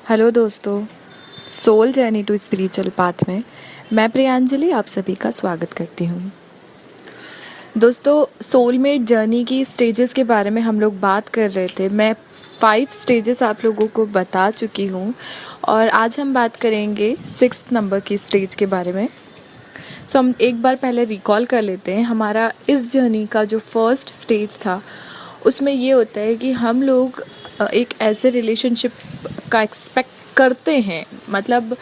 Hello दोस्तों, soul journey to spiritual path में मैं प्रियांजलि आप सभी का स्वागत करती हूँ। दोस्तों, सोलमेट जर्नी की स्टेजेस के बारे में हम लोग बात कर रहे थे। मैं 5 स्टेजेस आप लोगों को बता चुकी हूँ और आज हम बात करेंगे 6th नंबर की स्टेज के बारे में। सो हम एक बार पहले रिकॉल कर लेते हैं। हमारा इस जर्नी का जो फर्स्ट स्टेज था उसमें ये होता है कि हम लोग एक ऐसे रिलेशनशिप का एक्सपेक्ट करते हैं, मतलब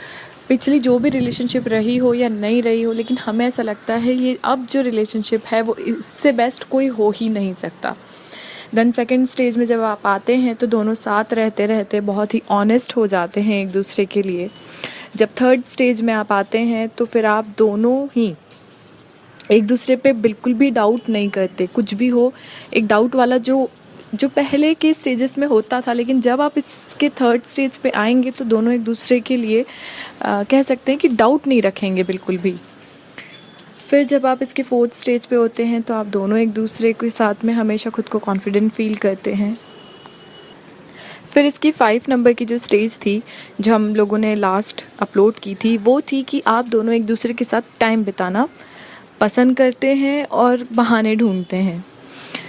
पिछली जो भी रिलेशनशिप रही हो या नहीं रही हो, लेकिन हमें ऐसा लगता है ये अब जो रिलेशनशिप है वो इससे बेस्ट कोई हो ही नहीं सकता। देन सेकेंड स्टेज में जब आप आते हैं तो दोनों साथ रहते रहते बहुत ही ऑनेस्ट हो जाते हैं एक दूसरे के लिए। जब थर्ड स्टेज में आप आते हैं तो फिर आप दोनों ही एक दूसरे पे बिल्कुल भी डाउट नहीं करते। कुछ भी हो, एक डाउट वाला जो पहले के स्टेजेस में होता था, लेकिन जब आप इसके थर्ड स्टेज पे आएंगे तो दोनों एक दूसरे के लिए कह सकते हैं कि डाउट नहीं रखेंगे बिल्कुल भी। फिर जब आप इसके फोर्थ स्टेज पे होते हैं तो आप दोनों एक दूसरे के साथ में हमेशा खुद को कॉन्फिडेंट फील करते हैं। फिर इसकी 5 नंबर की जो स्टेज थी जो हम लोगों ने लास्ट अपलोड की थी वो थी कि आप दोनों एक दूसरे के साथ टाइम बिताना पसंद करते हैं और बहाने ढूंढते हैं।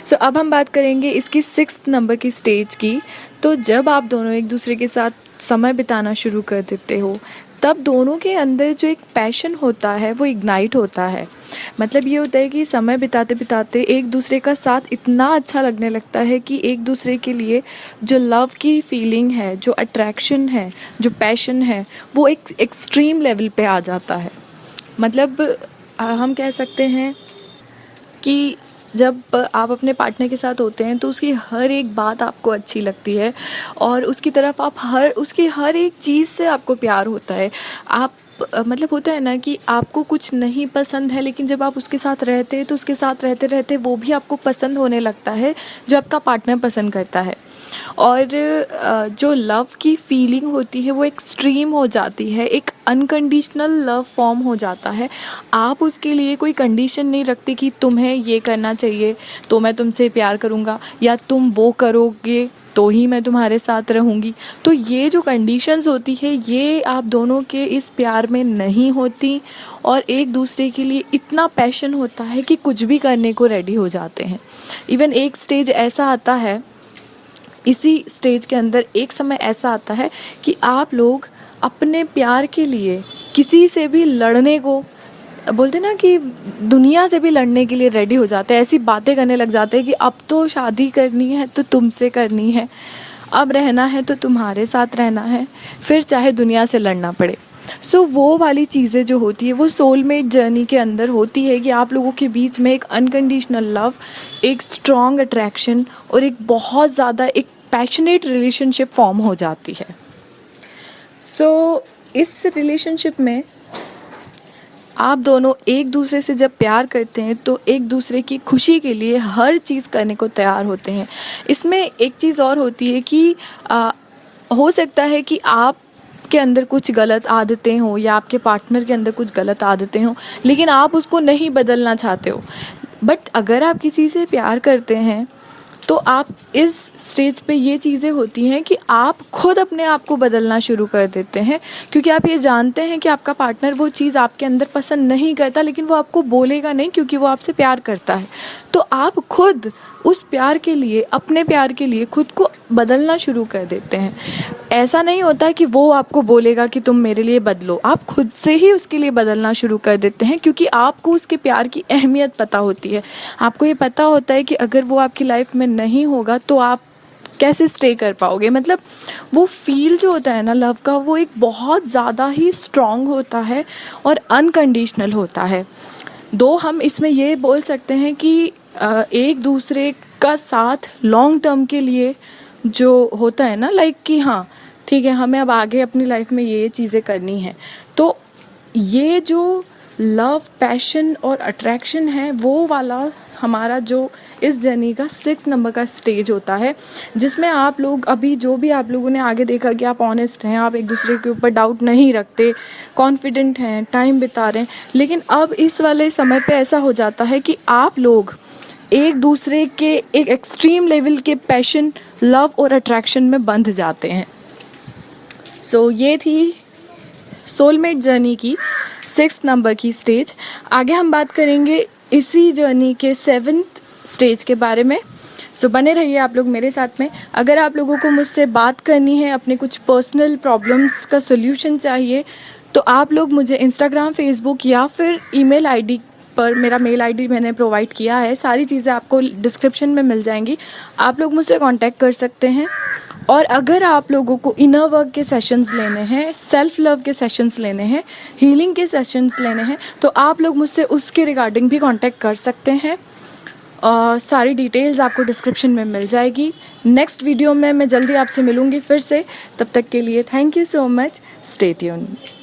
सो अब हम बात करेंगे इसकी 6th नंबर की स्टेज की। तो जब आप दोनों एक दूसरे के साथ समय बिताना शुरू कर देते हो तब दोनों के अंदर जो एक पैशन होता है वो इग्नाइट होता है। मतलब ये होता है कि समय बिताते बिताते एक दूसरे का साथ इतना अच्छा लगने लगता है कि एक दूसरे के लिए जो लव की फीलिंग है, जो अट्रैक्शन है, जो पैशन है, वो एक एक्सट्रीम लेवल पे आ जाता है। मतलब हम कह सकते हैं कि जब आप अपने पार्टनर के साथ होते हैं तो उसकी हर एक बात आपको अच्छी लगती है और उसकी तरफ आप उसकी हर एक चीज़ से आपको प्यार होता है। आप मतलब होता है ना कि आपको कुछ नहीं पसंद है, लेकिन जब आप उसके साथ रहते हैं तो उसके साथ रहते रहते वो भी आपको पसंद होने लगता है जो आपका पार्टनर पसंद करता है। और जो लव की फीलिंग होती है वो एक्सट्रीम हो जाती है, एक अनकंडीशनल लव फॉर्म हो जाता है। आप उसके लिए कोई कंडीशन नहीं रखते कि तुम्हें ये करना चाहिए तो मैं तुमसे प्यार करूँगा या तुम वो करोगे तो ही मैं तुम्हारे साथ रहूँगी। तो ये जो कंडीशंस होती है ये आप दोनों के इस प्यार में नहीं होती और एक दूसरे के लिए इतना पैशन होता है कि कुछ भी करने को रेडी हो जाते हैं। इवन एक स्टेज ऐसा आता है, इसी स्टेज के अंदर एक समय ऐसा आता है कि आप लोग अपने प्यार के लिए किसी से भी लड़ने को, बोलते ना कि दुनिया से भी लड़ने के लिए रेडी हो जाते हैं। ऐसी बातें करने लग जाते हैं कि अब तो शादी करनी है तो तुमसे करनी है, अब रहना है तो तुम्हारे साथ रहना है, फिर चाहे दुनिया से लड़ना पड़े। सो वो वाली चीज़ें जो होती है वो सोलमेट जर्नी के अंदर होती है कि आप लोगों के बीच में एक अनकंडीशनल लव, एक स्ट्रॉन्ग अट्रैक्शन और एक बहुत ज़्यादा एक पैशनेट रिलेशनशिप फॉर्म हो जाती है। सो इस रिलेशनशिप में आप दोनों एक दूसरे से जब प्यार करते हैं तो एक दूसरे की खुशी के लिए हर चीज़ करने को तैयार होते हैं। इसमें एक चीज़ और होती है कि हो सकता है कि आप के अंदर कुछ गलत आदतें हो या आपके पार्टनर के अंदर कुछ गलत आदतें हो, लेकिन आप उसको नहीं बदलना चाहते हो। बट अगर आप किसी से प्यार करते हैं तो आप इस स्टेज पे ये चीज़ें होती हैं कि आप खुद अपने आप को बदलना शुरू कर देते हैं, क्योंकि आप ये जानते हैं कि आपका पार्टनर वो चीज़ आपके अंदर पसंद नहीं करता, लेकिन वो आपको बोलेगा नहीं क्योंकि वो आपसे प्यार करता है। तो आप खुद उस प्यार के लिए, अपने प्यार के लिए खुद को बदलना शुरू कर देते हैं। ऐसा नहीं होता कि वो आपको बोलेगा कि तुम मेरे लिए बदलो, आप खुद से ही उसके लिए बदलना शुरू कर देते हैं, क्योंकि आपको उसके प्यार की अहमियत पता होती है। आपको ये पता होता है कि अगर वो आपकी लाइफ में नहीं होगा तो आप कैसे स्टे कर पाओगे। मतलब वो फील जो होता है ना लव का, वो एक बहुत ज़्यादा ही स्ट्रॉन्ग होता है और अनकंडीशनल होता है। दो हम इसमें ये बोल सकते हैं कि एक दूसरे का साथ लॉन्ग टर्म के लिए जो होता है ना, लाइक कि हाँ ठीक है हमें अब आगे अपनी लाइफ में ये चीज़ें करनी है, तो ये जो लव, पैशन और अट्रैक्शन है वो वाला हमारा जो इस जर्नी का 6 नंबर का स्टेज होता है, जिसमें आप लोग अभी जो भी आप लोगों ने आगे देखा कि आप ऑनेस्ट हैं, आप एक दूसरे के ऊपर डाउट नहीं रखते, कॉन्फिडेंट हैं, टाइम बिता रहे हैं। लेकिन अब इस वाले समय पे ऐसा हो जाता है कि आप लोग एक दूसरे के एक एक्सट्रीम लेवल के पैशन, लव और अट्रैक्शन में बंध जाते हैं। सो ये थी सोलमेट जर्नी की 6th नंबर की स्टेज। आगे हम बात करेंगे इसी जर्नी के 7th स्टेज के बारे में। सो बने रहिए आप लोग मेरे साथ में। अगर आप लोगों को मुझसे बात करनी है, अपने कुछ पर्सनल प्रॉब्लम्स का सोल्यूशन चाहिए, तो आप लोग मुझे इंस्टाग्राम, फेसबुक या फिर ईमेल आईडी पर, मेरा मेल आईडी मैंने प्रोवाइड किया है, सारी चीज़ें आपको डिस्क्रिप्शन में मिल जाएंगी, आप लोग मुझसे कांटेक्ट कर सकते हैं। और अगर आप लोगों को इनर वर्क के सेशंस लेने हैं, सेल्फ लव के सेशंस लेने हैं, हीलिंग के सेशंस लेने हैं, तो आप लोग मुझसे उसके रिगार्डिंग भी कांटेक्ट कर सकते हैं। सारी डिटेल्स आपको डिस्क्रिप्शन में मिल जाएगी। नेक्स्ट वीडियो में मैं जल्दी आपसे मिलूँगी फिर से। तब तक के लिए thank you so much. Stay tuned.